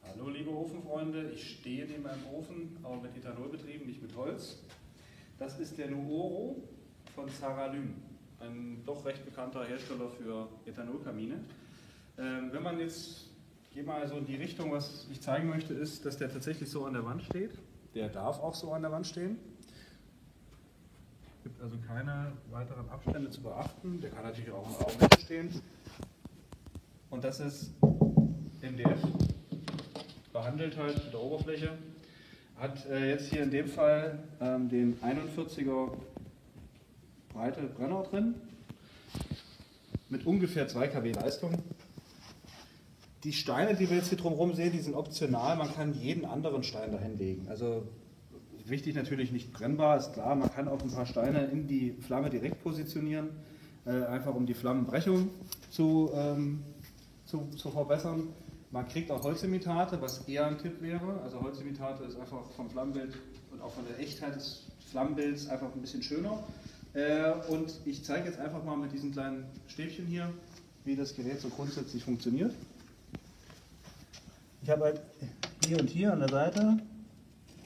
Hallo liebe Ofenfreunde, ich stehe neben einem Ofen, aber mit Ethanol betrieben, nicht mit Holz. Das ist der Nuoro von Saralyn, ein doch recht bekannter Hersteller für Ethanolkamine. Wenn man jetzt, geh mal so in die Richtung, was ich zeigen möchte, ist, dass der tatsächlich so an der Wand steht. Der darf auch so an der Wand stehen. Es gibt also keine weiteren Abstände zu beachten. Der kann natürlich auch in der Augenmitte stehen. Und das ist MDF, behandelt halt mit der Oberfläche. Hat jetzt hier in dem Fall den 41er breite Brenner drin, mit ungefähr 2 kW Leistung. Die Steine, die wir jetzt hier drumherum sehen, die sind optional, man kann jeden anderen Stein dahin legen. Also wichtig natürlich nicht brennbar, ist klar, man kann auch ein paar Steine in die Flamme direkt positionieren, einfach um die Flammenbrechung zu verbessern. Man kriegt auch Holzimitate, was eher ein Tipp wäre. Also Holzimitate ist einfach vom Flammenbild und auch von der Echtheit des Flammenbilds einfach ein bisschen schöner. Und ich zeige jetzt einfach mal mit diesen kleinen Stäbchen hier, wie das Gerät so grundsätzlich funktioniert. Ich habe halt hier und hier an der Seite,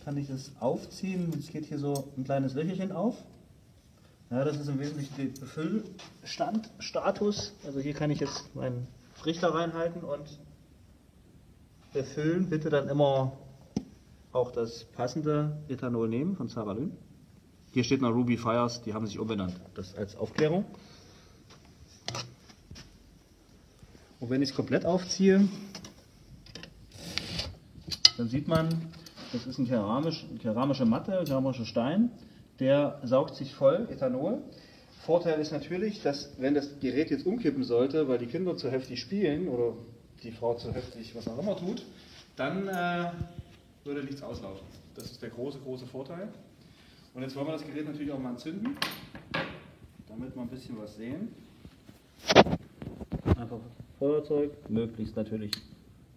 kann ich das aufziehen, es geht hier so ein kleines Löcherchen auf. Ja, das ist im Wesentlichen der Befüllstatus. Also hier kann ich jetzt meinen Trichter reinhalten und befüllen. Bitte dann immer auch das passende Ethanol nehmen von Saralyn. Hier steht noch Ruby Fires, die haben sich umbenannt. Das als Aufklärung. Und wenn ich es komplett aufziehe, dann sieht man, das ist eine keramische Matte, ein keramischer Stein, der saugt sich voll Ethanol. Vorteil ist natürlich, dass wenn das Gerät jetzt umkippen sollte, weil die Kinder zu heftig spielen oder die Frau zu heftig was auch immer tut, dann würde nichts auslaufen. Das ist der große Vorteil. Und jetzt wollen wir das Gerät natürlich auch mal entzünden, damit wir ein bisschen was sehen. Einfach Feuerzeug, möglichst natürlich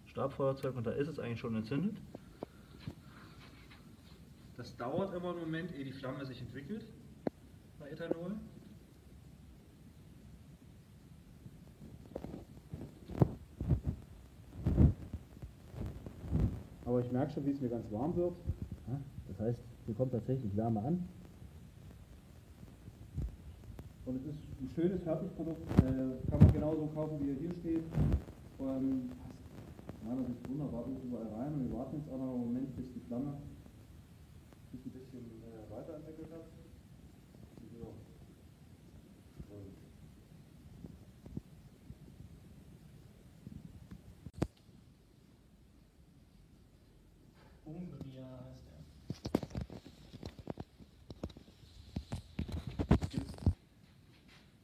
Stabfeuerzeug, und da ist es eigentlich schon entzündet. Das dauert immer einen Moment, ehe die Flamme sich entwickelt bei Ethanol. Aber ich merke schon, wie es mir ganz warm wird. Das heißt, hier kommt tatsächlich Wärme an. Und es ist ein schönes Fertigprodukt, kann man genauso kaufen, wie er hier steht. Passt meiner Sicht wunderbar überall rein, und wir warten jetzt auch noch einen Moment, bis die Flamme sich ein bisschen weiterentwickelt hat. So. Umbria heißt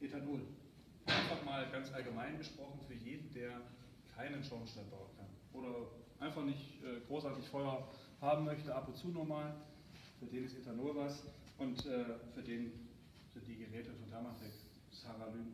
der. Ethanol. Einfach mal ganz allgemein gesprochen für jeden, der keinen Schornstein bauen kann oder einfach nicht großartig Feuer haben möchte, ab und zu normal. Für den ist Ethanol was, und für den sind die Geräte von Thermatec, Saralyn,